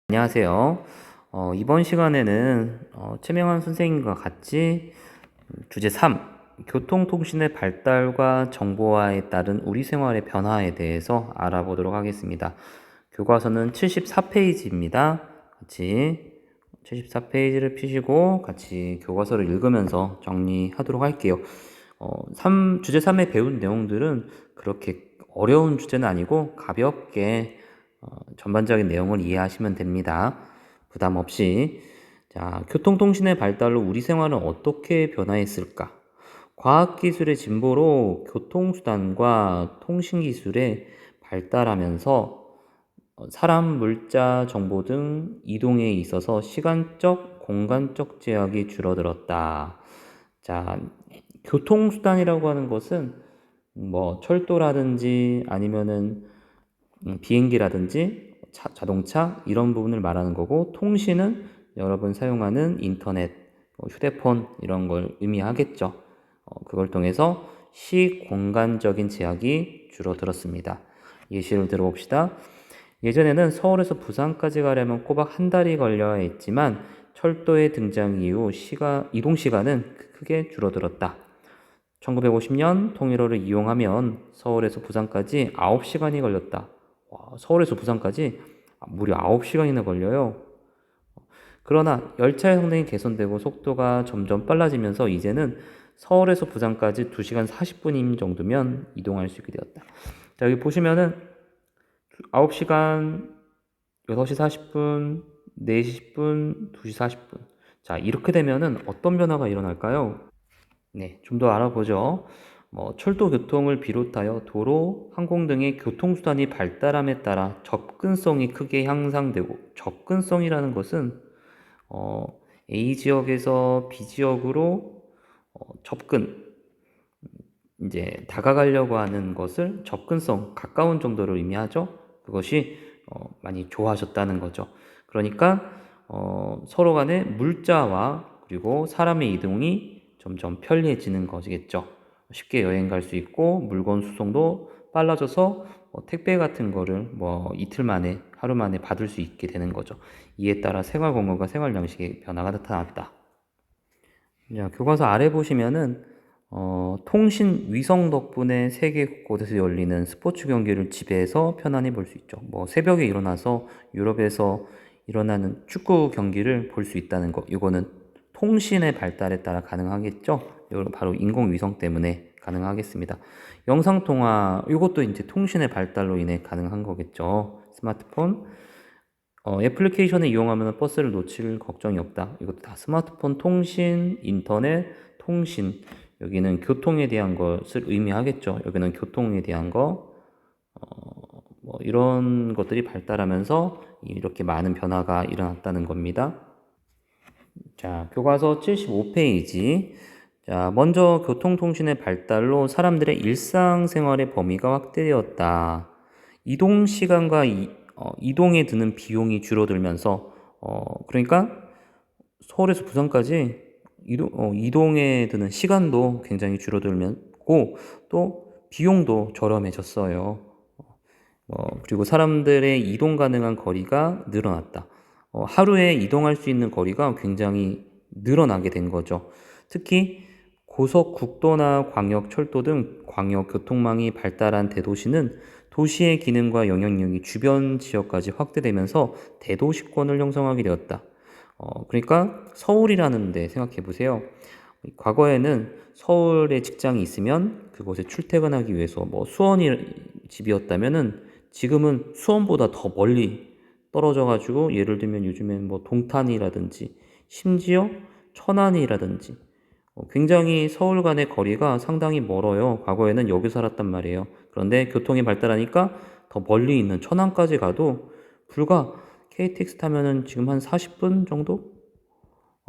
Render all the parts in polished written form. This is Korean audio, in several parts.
안녕하세요. 이번 시간에는 최명환 선생님과 같이 주제 3, 교통통신의 발달과 정보화에 따른 우리 생활의 변화에 대해서 알아보도록 하겠습니다. 교과서는 74페이지입니다. 같이 74페이지를 펴시고 같이 교과서를 읽으면서 정리하도록 할게요. 주제 3에 배운 내용들은 그렇게 어려운 주제는 아니고 가볍게 전반적인 내용을 이해하시면 됩니다. 부담 없이. 자, 교통통신의 발달로 우리 생활은 어떻게 변화했을까? 과학기술의 진보로 교통수단과 통신기술의 발달하면서 사람, 물자, 정보 등 이동에 있어서 시간적, 공간적 제약이 줄어들었다. 자, 교통수단이라고 하는 것은 뭐 철도라든지 아니면은 비행기라든지 자동차 이런 부분을 말하는 거고, 통신은 여러분 사용하는 인터넷, 휴대폰 이런 걸 의미하겠죠. 그걸 통해서 시공간적인 제약이 줄어들었습니다. 예시를 들어봅시다. 예전에는 서울에서 부산까지 가려면 꼬박 한 달이 걸려야 했지만 철도의 등장 이후 이동 시간은 크게 줄어들었다. 1950년 통일호를 이용하면 서울에서 부산까지 9시간이 걸렸다. 와, 서울에서 부산까지 무려 9시간이나 걸려요. 그러나 열차의 성능이 개선되고 속도가 점점 빨라지면서 이제는 서울에서 부산까지 2시간 40분 정도면 이동할 수 있게 되었다. 자, 여기 보시면은 9시간, 6시 40분, 4시 10분, 2시 40분. 자, 이렇게 되면은 어떤 변화가 일어날까요? 네, 좀 더 알아보죠. 철도 교통을 비롯하여 도로, 항공 등의 교통수단이 발달함에 따라 접근성이 크게 향상되고, 접근성이라는 것은 A 지역에서 B 지역으로 접근, 이제 다가가려고 하는 것을 접근성, 가까운 정도를 의미하죠. 그것이 많이 좋아졌다는 거죠. 그러니까 서로 간의 물자와 그리고 사람의 이동이 점점 편리해지는 것이겠죠. 쉽게 여행 갈 수 있고 물건 수송도 빨라져서 택배 같은 거를 이틀 만에, 하루 만에 받을 수 있게 되는 거죠. 이에 따라 생활 공간과 생활 양식의 변화가 나타났다. 자, 교과서 아래 보시면은 통신 위성 덕분에 세계 곳곳에서 열리는 스포츠 경기를 집에서 편안히 볼 수 있죠. 새벽에 일어나서 유럽에서 일어나는 축구 경기를 볼 수 있다는 거. 이거는 통신의 발달에 따라 가능하겠죠. 이건 바로 인공위성 때문에 가능하겠습니다. 영상통화, 이것도 이제 통신의 발달로 인해 가능한 거겠죠. 스마트폰. 애플리케이션을 이용하면 버스를 놓칠 걱정이 없다. 이것도 다 스마트폰 통신, 인터넷, 통신. 여기는 교통에 대한 것을 의미하겠죠. 여기는 교통에 대한 거. 이런 것들이 발달하면서 이렇게 많은 변화가 일어났다는 겁니다. 자, 교과서 75페이지. 자, 먼저 교통통신의 발달로 사람들의 일상생활의 범위가 확대되었다. 이동 시간과 이동에 드는 비용이 줄어들면서, 그러니까 서울에서 부산까지 이동에 드는 시간도 굉장히 줄어들고, 또 비용도 저렴해졌어요. 그리고 사람들의 이동 가능한 거리가 늘어났다. 하루에 이동할 수 있는 거리가 굉장히 늘어나게 된 거죠. 특히 고속국도나 광역철도 등 광역교통망이 발달한 대도시는 도시의 기능과 영향력이 주변 지역까지 확대되면서 대도시권을 형성하게 되었다. 그러니까 서울이라는 데 생각해 보세요. 과거에는 서울에 직장이 있으면 그곳에 출퇴근하기 위해서 수원이 집이었다면은 지금은 수원보다 더 멀리 떨어져 가지고, 예를 들면 요즘엔 동탄이라든지 심지어 천안이라든지 굉장히 서울 간의 거리가 상당히 멀어요. 과거에는 여기 살았단 말이에요. 그런데 교통이 발달하니까 더 멀리 있는 천안까지 가도 불과 KTX 타면은 지금 한 40분 정도?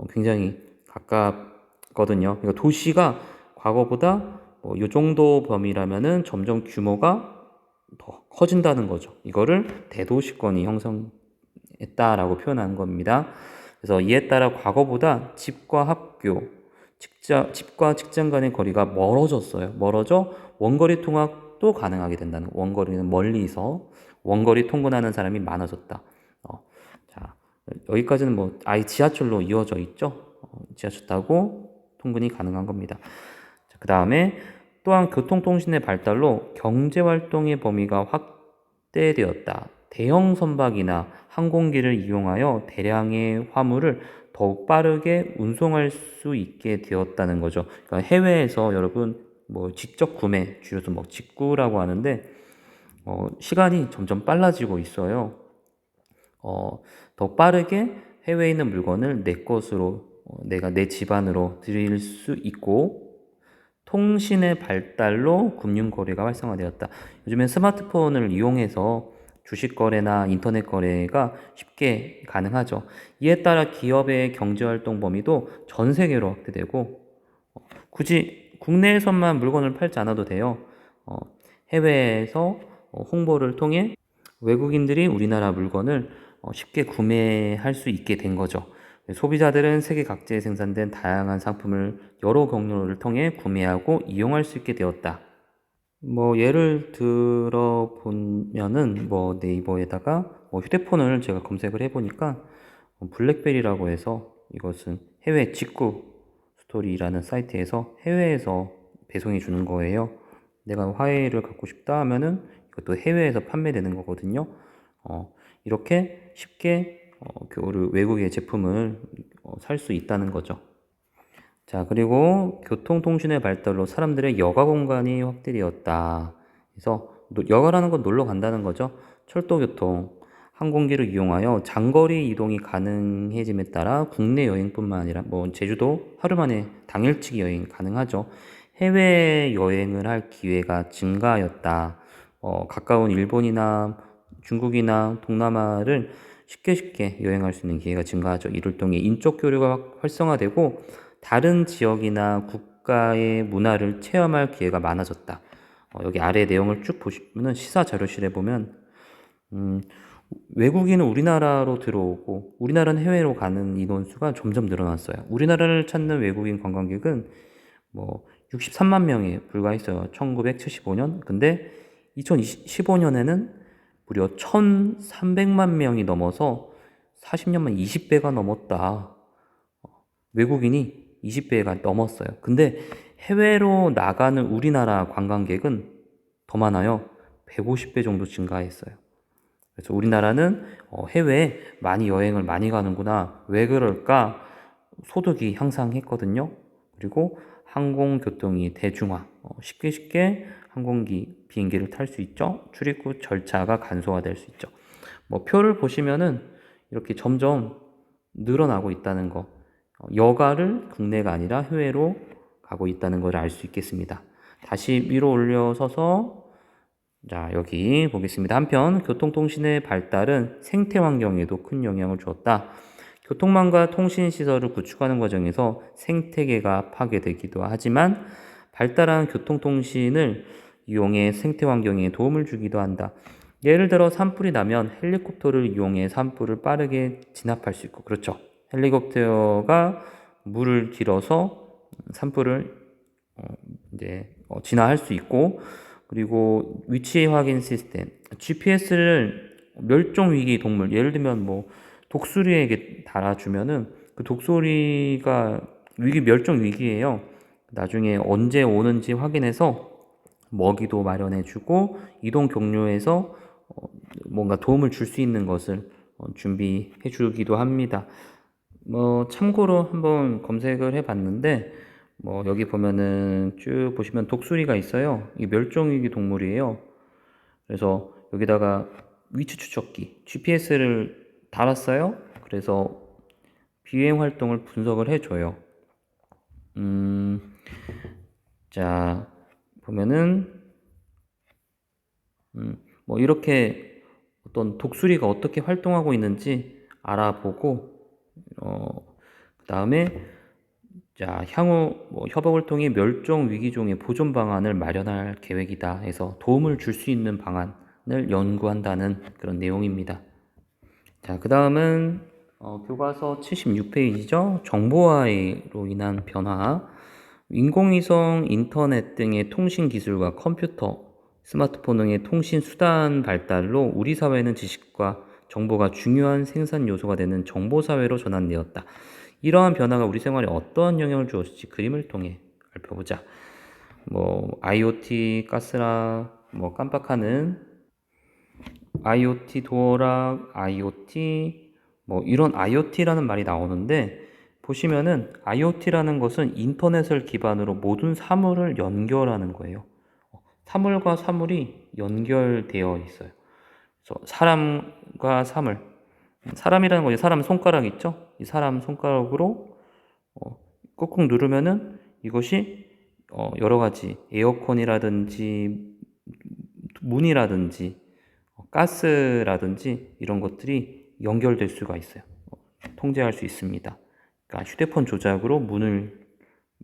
굉장히 가깝거든요. 그러니까 도시가 과거보다 이 정도 범위라면은 점점 규모가 더 커진다는 거죠. 이거를 대도시권이 형성했다라고 표현하는 겁니다. 그래서 이에 따라 과거보다 집과 학교, 집과 직장 간의 거리가 멀어졌어요. 멀어져 원거리 통학도 가능하게 된다는 거. 원거리는 멀리서 원거리 통근하는 사람이 많아졌다. 자, 여기까지는 뭐 아예 지하철로 이어져 있죠. 지하철 타고 통근이 가능한 겁니다. 그 다음에 또한 교통통신의 발달로 경제활동의 범위가 확대되었다. 대형 선박이나 항공기를 이용하여 대량의 화물을 더욱 빠르게 운송할 수 있게 되었다는 거죠. 그러니까 해외에서 여러분 뭐 직접 구매, 줄여서 뭐 직구라고 하는데 시간이 점점 빨라지고 있어요. 더 빠르게 해외에 있는 물건을 내 것으로 내가 내 집안으로 들일 수 있고 통신의 발달로 금융거래가 활성화되었다. 요즘엔 스마트폰을 이용해서 주식 거래나 인터넷 거래가 쉽게 가능하죠. 이에 따라 기업의 경제활동 범위도 전 세계로 확대되고 굳이 국내에서만 물건을 팔지 않아도 돼요. 어, 해외에서 홍보를 통해 외국인들이 우리나라 물건을 쉽게 구매할 수 있게 된 거죠. 소비자들은 세계 각지에 생산된 다양한 상품을 여러 경로를 통해 구매하고 이용할 수 있게 되었다. 뭐 예를 들어 보면은 뭐 네이버에다가 뭐 휴대폰을 제가 검색을 해보니까 블랙베리라고 해서 이것은 해외 직구 스토리라는 사이트에서 해외에서 배송해 주는 거예요. 내가 화웨이를 갖고 싶다 하면은 이것도 해외에서 판매되는 거거든요. 이렇게 쉽게 그 외국의 제품을 살 수 있다는 거죠. 자, 그리고 교통통신의 발달로 사람들의 여가 공간이 확대되었다. 그래서 여가라는 건 놀러 간다는 거죠. 철도교통, 항공기를 이용하여 장거리 이동이 가능해짐에 따라 국내 여행뿐만 아니라 뭐 제주도 하루 만에 당일치기 여행 가능하죠. 해외 여행을 할 기회가 증가하였다. 가까운 일본이나 중국이나 동남아를 쉽게 여행할 수 있는 기회가 증가하죠. 이를 통해 인적 교류가 활성화되고 다른 지역이나 국가의 문화를 체험할 기회가 많아졌다. 여기 아래 내용을 쭉 보시면 시사 자료실에 보면 외국인은 우리나라로 들어오고 우리나라는 해외로 가는 인원수가 점점 늘어났어요. 우리나라를 찾는 외국인 관광객은 뭐 63만 명에 불과했어요. 1975년. 근데 2015년에는 무려 1,300만 명이 넘어서 40년만 20배가 넘었다. 외국인이 20배가 넘었어요. 근데 해외로 나가는 우리나라 관광객은 더 많아요. 150배 정도 증가했어요. 그래서 우리나라는 해외에 많이 여행을 많이 가는구나. 왜 그럴까? 소득이 향상했거든요. 그리고 항공교통이 대중화. 쉽게 항공기, 비행기를 탈 수 있죠. 출입국 절차가 간소화될 수 있죠. 뭐 표를 보시면은 이렇게 점점 늘어나고 있다는 거. 여가를 국내가 아니라 해외로 가고 있다는 걸 알 수 있겠습니다. 다시 위로 올려서서 자, 여기 보겠습니다. 한편 교통통신의 발달은 생태 환경에도 큰 영향을 주었다. 교통망과 통신시설을 구축하는 과정에서 생태계가 파괴되기도 하지만 발달한 교통통신을 이용해 생태 환경에 도움을 주기도 한다. 예를 들어 산불이 나면 헬리콥터를 이용해 산불을 빠르게 진압할 수 있고, 그렇죠. 헬리콥터가 물을 길어서 산불을 이제 진화할 수 있고, 그리고 위치 확인 시스템, GPS를 멸종 위기 동물, 예를 들면 뭐 독수리에게 달아주면은 그 독수리가 멸종 위기예요. 나중에 언제 오는지 확인해서 먹이도 마련해주고 이동 경로에서 뭔가 도움을 줄 수 있는 것을 준비해주기도 합니다. 뭐 참고로 한번 검색을 해봤는데 뭐 여기 보면은 쭉 보시면 독수리가 있어요. 이게 멸종위기 동물이에요. 그래서 여기다가 위치 추적기 GPS를 달았어요. 그래서 비행 활동을 분석을 해줘요. 자 보면은 뭐 이렇게 어떤 독수리가 어떻게 활동하고 있는지 알아보고 그 다음에 자, 향후 뭐 협업을 통해 멸종 위기종의 보존 방안을 마련할 계획이다 해서 도움을 줄 수 있는 방안을 연구한다는 그런 내용입니다. 자, 그 다음은 교과서 76페이지죠. 정보화로 인한 변화. 인공위성, 인터넷 등의 통신 기술과 컴퓨터, 스마트폰 등의 통신 수단 발달로 우리 사회는 지식과 정보가 중요한 생산 요소가 되는 정보사회로 전환되었다. 이러한 변화가 우리 생활에 어떤 영향을 주었을지 그림을 통해 살펴보자. IoT 가스라, 깜빡하는 IoT 도어락, IoT, 이런 IoT라는 말이 나오는데, 보시면은 IoT라는 것은 인터넷을 기반으로 모든 사물을 연결하는 거예요. 사물과 사물이 연결되어 있어요. 그래서 사람과 사물, 사람이라는 거죠. 사람 손가락 있죠? 이 사람 손가락으로 꾹꾹 누르면은 이것이 여러 가지 에어컨이라든지 문이라든지 가스라든지 이런 것들이 연결될 수가 있어요. 통제할 수 있습니다. 그러니까 휴대폰 조작으로 문을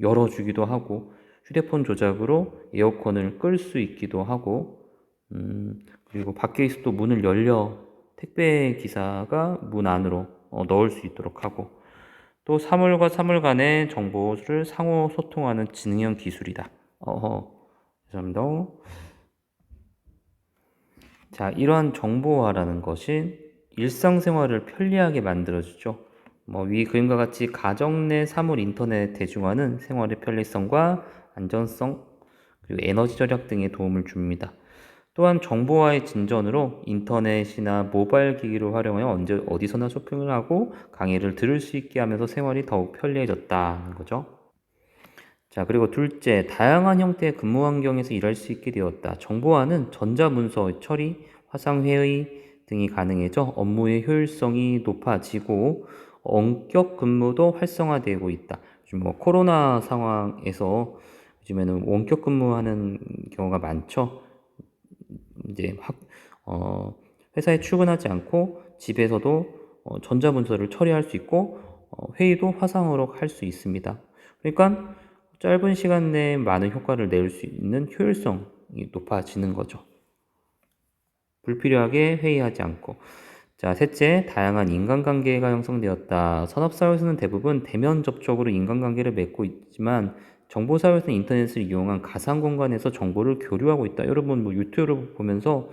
열어주기도 하고 휴대폰 조작으로 에어컨을 끌 수 있기도 하고 그리고 밖에 있어도 문을 열려 택배 기사가 문 안으로 넣을 수 있도록 하고 또 사물과 사물 간의 정보를 상호 소통하는 지능형 기술이다. 죄송합니다. 자, 이러한 정보화라는 것이 일상생활을 편리하게 만들어주죠. 위 그림과 같이 가정 내 사물 인터넷 대중화는 생활의 편리성과 안전성, 그리고 에너지 절약 등에 도움을 줍니다. 또한 정보화의 진전으로 인터넷이나 모바일 기기를 활용하여 언제 어디서나 쇼핑을 하고 강의를 들을 수 있게 하면서 생활이 더욱 편리해졌다는 거죠. 자, 그리고 둘째, 다양한 형태의 근무 환경에서 일할 수 있게 되었다. 정보화는 전자문서 처리, 화상회의 등이 가능해져 업무의 효율성이 높아지고 원격 근무도 활성화되고 있다. 요즘 코로나 상황에서 요즘에는 원격 근무하는 경우가 많죠. 이제 회사에 출근하지 않고 집에서도 전자문서를 처리할 수 있고 회의도 화상으로 할 수 있습니다. 그러니까 짧은 시간 내에 많은 효과를 낼 수 있는 효율성이 높아지는 거죠. 불필요하게 회의하지 않고. 자, 셋째, 다양한 인간관계가 형성되었다. 산업사회에서는 대부분 대면 접촉으로 인간관계를 맺고 있지만 정보사회에서는 인터넷을 이용한 가상 공간에서 정보를 교류하고 있다. 여러분 유튜브를 보면서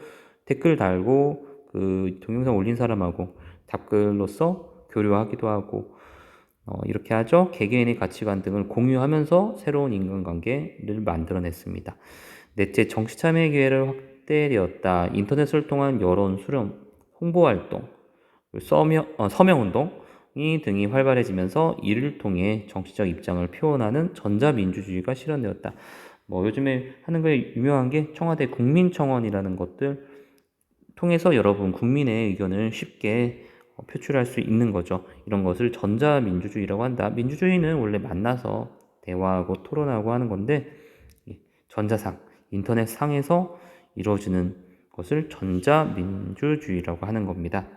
댓글 달고 그 동영상 올린 사람하고 답글로써 교류하기도 하고 이렇게 하죠. 개개인의 가치관 등을 공유하면서 새로운 인간관계를 만들어냈습니다. 넷째, 정치참여 기회를 확대되었다. 인터넷을 통한 여론 수렴, 홍보활동, 서명운동이 등이 활발해지면서 이를 통해 정치적 입장을 표현하는 전자민주주의가 실현되었다. 요즘에 하는 게 유명한 게 청와대 국민청원이라는 것들 통해서 여러분 국민의 의견을 쉽게 표출할 수 있는 거죠. 이런 것을 전자민주주의라고 한다. 민주주의는 원래 만나서 대화하고 토론하고 하는 건데 전자상, 인터넷 상에서 이루어지는 것을 전자민주주의라고 하는 겁니다.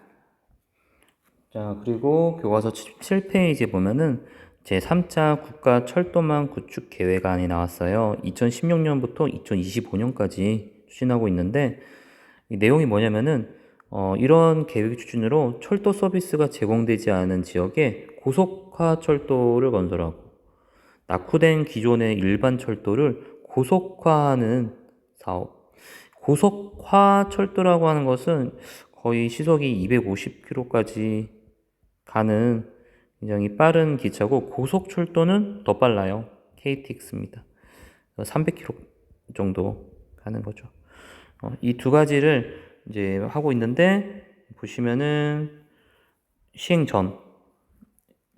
자, 그리고 교과서 7페이지에 보면은 제3차 국가철도망 구축 계획안이 나왔어요. 2016년부터 2025년까지 추진하고 있는데 이 내용이 뭐냐면은 이런 계획 추진으로 철도 서비스가 제공되지 않은 지역에 고속화 철도를 건설하고 낙후된 기존의 일반 철도를 고속화하는 사업. 고속화 철도라고 하는 것은 거의 시속이 250km까지 가는 굉장히 빠른 기차고 고속철도는 더 빨라요. KTX입니다. 300km 정도 가는 거죠. 이 두 가지를 이제 하고 있는데 보시면은 시행 전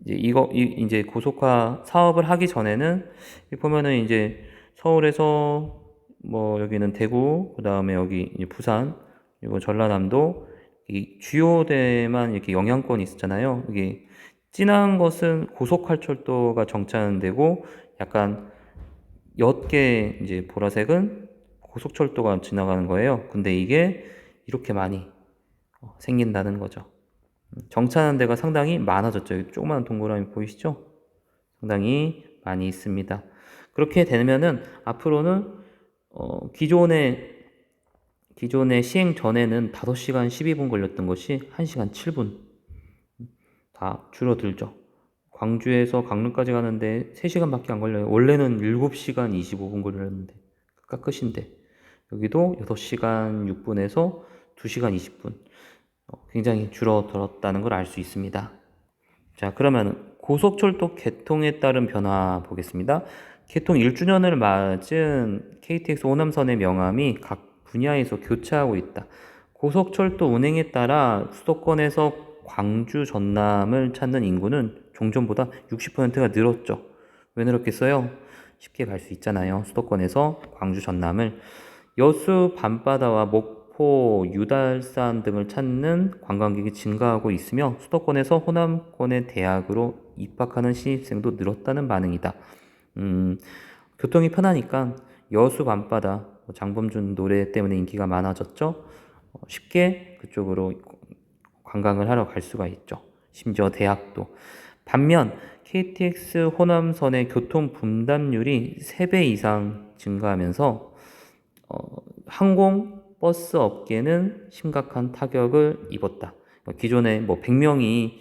이제 고속화 사업을 하기 전에는 보면은 이제 서울에서 여기는 대구, 그 다음에 여기 이제 부산, 그리고 전라남도 이 주요대만 이렇게 영향권이 있었잖아요. 이게 진한 것은 고속활철도가 정차되고 약간 옅게 이제 보라색은 고속철도가 지나가는 거예요. 근데 이게 이렇게 많이 생긴다는 거죠. 정차하는 데가 상당히 많아졌죠. 조그마한 동그라미 보이시죠? 상당히 많이 있습니다. 그렇게 되면은 앞으로는 기존의 시행 전에는 5시간 12분 걸렸던 것이 1시간 7분 다 줄어들죠. 광주에서 강릉까지 가는데 3시간밖에 안 걸려요. 원래는 7시간 25분 걸렸는데 끝인데 여기도 6시간 6분에서 2시간 20분 굉장히 줄어들었다는 걸 알 수 있습니다. 자, 그러면 고속철도 개통에 따른 변화 보겠습니다. 개통 1주년을 맞은 KTX 호남선의 명암이 각 분야에서 교차하고 있다. 고속철도 운행에 따라 수도권에서 광주, 전남을 찾는 인구는 종전보다 60%가 늘었죠. 왜 늘었겠어요? 쉽게 갈 수 있잖아요. 수도권에서 광주, 전남을. 여수, 밤바다와 목포, 유달산 등을 찾는 관광객이 증가하고 있으며 수도권에서 호남권의 대학으로 입학하는 신입생도 늘었다는 반응이다. 교통이 편하니까 여수, 밤바다, 장범준 노래 때문에 인기가 많아졌죠. 쉽게 그쪽으로 관광을 하러 갈 수가 있죠. 심지어 대학도. 반면 KTX 호남선의 교통 분담률이 3배 이상 증가하면서 항공, 버스 업계는 심각한 타격을 입었다. 기존에 뭐 100명이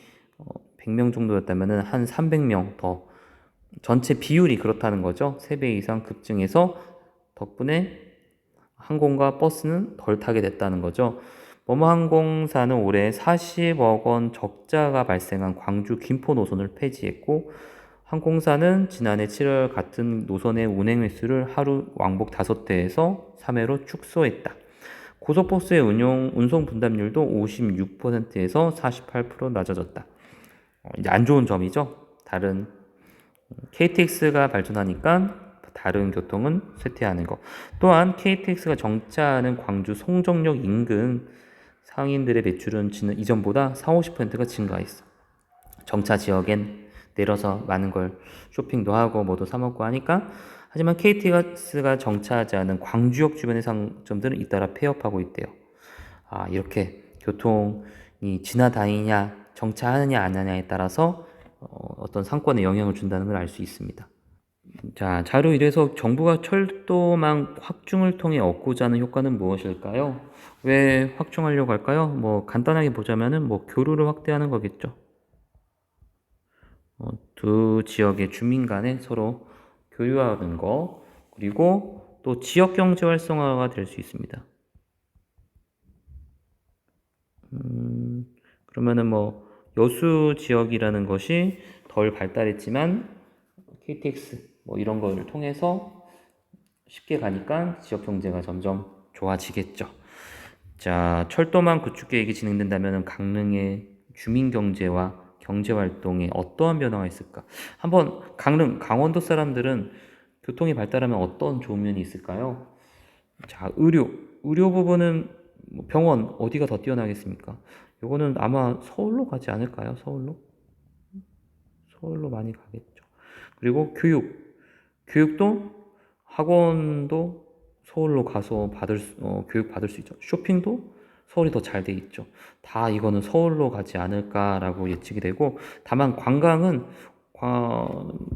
100명 정도였다면 한 300명 더 전체 비율이 그렇다는 거죠. 3배 이상 급증해서 덕분에 항공과 버스는 덜 타게 됐다는 거죠. 모모항공사는 올해 40억 원 적자가 발생한 광주 김포 노선을 폐지했고 항공사는 지난해 7월 같은 노선의 운행 횟수를 하루 왕복 5대에서 3회로 축소했다. 고속버스의 운송 분담률도 56%에서 48% 낮아졌다. 이제 안 좋은 점이죠. 다른 KTX가 발전하니까 다른 교통은 쇠퇴하는 것. 또한 KTX가 정차하는 광주 송정역 인근 상인들의 매출은 이전보다 40-50%가 증가했어. 정차 지역엔 내려서 많은 걸 쇼핑도 하고 뭐도 사 먹고 하니까. 하지만 KTX가 정차하지 않은 광주역 주변의 상점들은 잇따라 폐업하고 있대요. 이렇게 교통이 지나다니냐 정차하느냐 안 하냐에 따라서 어떤 상권에 영향을 준다는 걸 알 수 있습니다. 자, 자료 1에서 정부가 철도망 확충을 통해 얻고자 하는 효과는 무엇일까요? 왜 확충하려고 할까요? 뭐 간단하게 보자면은 뭐 교류를 확대하는 거겠죠. 두 지역의 주민 간에 서로 교류하는 거, 그리고 또 지역 경제 활성화가 될 수 있습니다. 그러면은 뭐 여수 지역이라는 것이 덜 발달했지만 KTX 뭐 이런 걸 통해서 쉽게 가니까 지역 경제가 점점 좋아지겠죠. 자, 철도망 구축 계획이 진행된다면 강릉의 주민 경제와 경제 활동에 어떠한 변화가 있을까? 한번 강릉, 강원도 사람들은 교통이 발달하면 어떤 좋은 면이 있을까요? 자, 의료 부분은 뭐 병원 어디가 더 뛰어나겠습니까? 요거는 아마 서울로 가지 않을까요? 서울로 많이 가겠죠. 그리고 교육도 학원도 서울로 가서 교육 받을 수 있죠. 쇼핑도 서울이 더 잘 돼 있죠. 다 이거는 서울로 가지 않을까라고 예측이 되고, 다만 관광은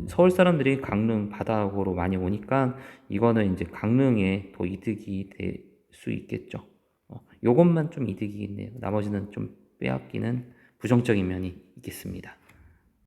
서울 사람들이 강릉 바다구로 많이 오니까 이거는 이제 강릉에 더 이득이 될 수 있겠죠. 요것만 좀 이득이 있네요. 나머지는 좀 빼앗기는 부정적인 면이 있겠습니다.